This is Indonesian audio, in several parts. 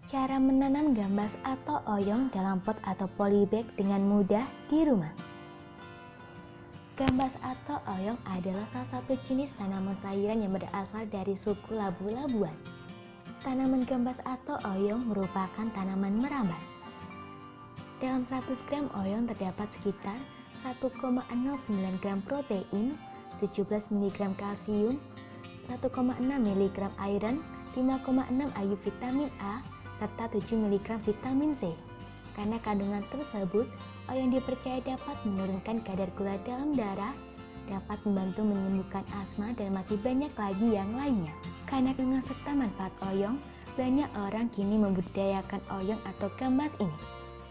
Cara menanam gambas atau oyong dalam pot atau polybag dengan mudah di rumah. Gambas atau oyong adalah salah satu jenis tanaman sayuran yang berasal dari suku labu-labuan. Tanaman gambas atau oyong merupakan tanaman merambat. Dalam 100 gram oyong terdapat sekitar 1,09 gram protein, 17 mg kalsium, 1,6 mg iron, 5,6 IU vitamin A, serta 7 mg vitamin C. Karena kandungan tersebut, oyong dipercaya dapat menurunkan kadar gula dalam darah, dapat membantu menyembuhkan asma, dan masih banyak lagi yang lainnya. Karena kandungan serta manfaat oyong, banyak orang kini membudidayakan oyong atau gambas ini.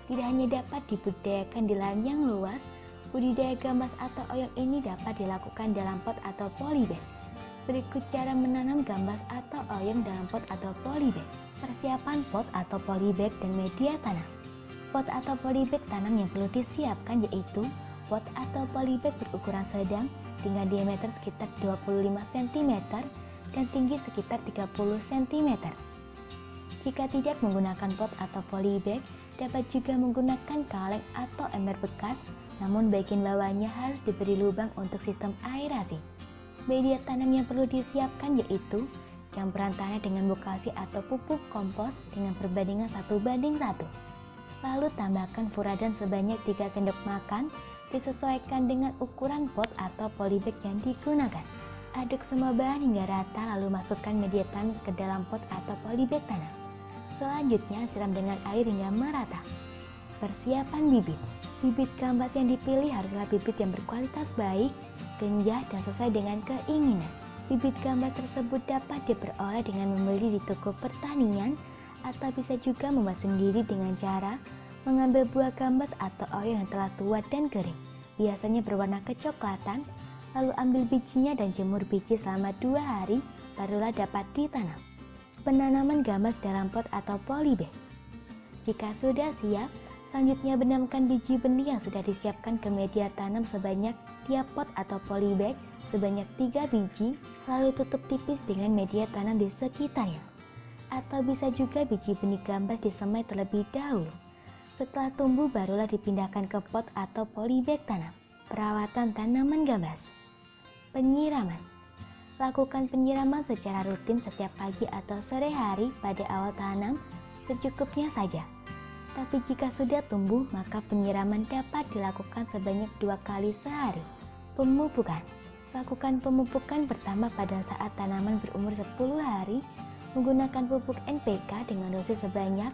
Tidak hanya dapat dibudidayakan di lahan yang luas, budidaya gambas atau oyong ini dapat dilakukan dalam pot atau polybag. Berikut cara menanam gambas atau oyong dalam pot atau polybag. Persiapan pot atau polybag dan media tanam. Pot atau polybag tanam yang perlu disiapkan yaitu pot atau polybag berukuran sedang dengan diameter sekitar 25 cm dan tinggi sekitar 30 cm. Jika tidak menggunakan pot atau polybag, dapat juga menggunakan kaleng atau ember bekas, namun bagian bawahnya harus diberi lubang untuk sistem aerasi. Media tanam yang perlu disiapkan yaitu campuran tanah dengan bokasi atau pupuk kompos dengan perbandingan 1:1. Lalu tambahkan furadan sebanyak 3 sendok makan, disesuaikan dengan ukuran pot atau polybag yang digunakan. Aduk semua bahan hingga rata, lalu masukkan media tanam ke dalam pot atau polybag tanam. Selanjutnya siram dengan air hingga merata. Persiapan bibit. Bibit gambas yang dipilih haruslah bibit yang berkualitas baik, genjah, dan sesuai dengan keinginan. Bibit gambas tersebut dapat diperoleh dengan membeli di toko pertanian atau bisa juga membuat sendiri dengan cara mengambil buah gambas atau oyong yang telah tua dan kering, biasanya berwarna kecoklatan, lalu ambil bijinya dan jemur biji selama 2 hari, barulah dapat ditanam. Penanaman gambas dalam pot atau polybag. Jika sudah siap, selanjutnya benamkan biji benih yang sudah disiapkan ke media tanam sebanyak tiap pot atau polybag sebanyak 3 biji, lalu tutup tipis dengan media tanam di sekitarnya. Atau bisa juga biji benih gambas disemai terlebih dahulu. Setelah tumbuh barulah dipindahkan ke pot atau polybag tanam. Perawatan tanaman gambas. Penyiraman. Lakukan penyiraman secara rutin setiap pagi atau sore hari pada awal tanam, secukupnya saja. Tapi jika sudah tumbuh, maka penyiraman dapat dilakukan sebanyak 2 kali sehari. Pemupukan. Lakukan pemupukan pertama pada saat tanaman berumur 10 hari menggunakan pupuk NPK dengan dosis sebanyak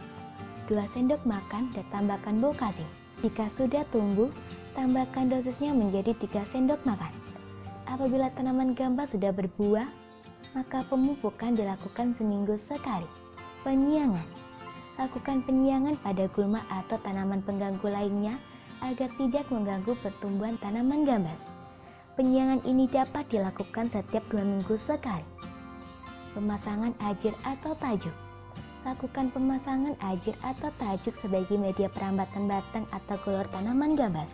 2 sendok makan dan tambahkan bokasi. Jika sudah tumbuh, tambahkan dosisnya menjadi 3 sendok makan. Apabila tanaman gambas sudah berbuah, maka pemupukan dilakukan seminggu sekali. Penyiangan. Lakukan penyiangan pada gulma atau tanaman pengganggu lainnya agar tidak mengganggu pertumbuhan tanaman gambas. Penyiangan ini dapat dilakukan setiap 2 minggu sekali. Pemasangan ajir atau tajuk. Lakukan pemasangan ajir atau tajuk sebagai media perambatan batang atau golor tanaman gambas.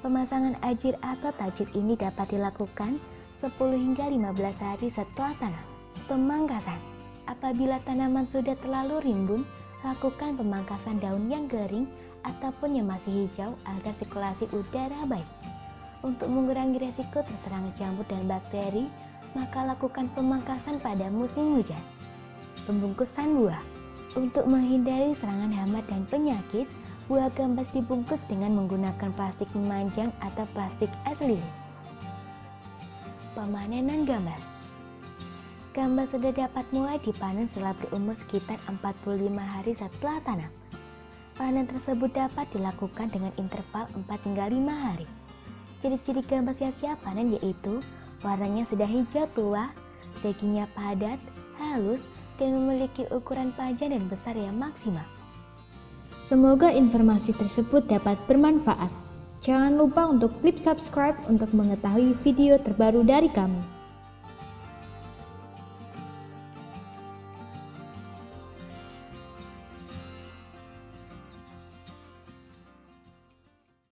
Pemasangan ajir atau tajuk ini dapat dilakukan 10 hingga 15 hari setelah tanam. Pemangkasan. Apabila tanaman sudah terlalu rimbun, lakukan pemangkasan daun yang kering ataupun yang masih hijau agar sirkulasi udara baik. Untuk mengurangi resiko terserang jamur dan bakteri, maka lakukan pemangkasan pada musim hujan. Pembungkusan buah. Untuk menghindari serangan hama dan penyakit, buah gambas dibungkus dengan menggunakan plastik memanjang atau plastik es lilin. Pemanenan gambas. Gambas sudah dapat mulai dipanen setelah berumur sekitar 45 hari setelah tanam. Panen tersebut dapat dilakukan dengan interval 4 hingga 5 hari. Ciri-ciri gambas yang siap panen yaitu warnanya sudah hijau tua, dagingnya padat, halus, dan memiliki ukuran panjang dan besar yang maksimal. Semoga informasi tersebut dapat bermanfaat. Jangan lupa untuk klik subscribe untuk mengetahui video terbaru dari kami.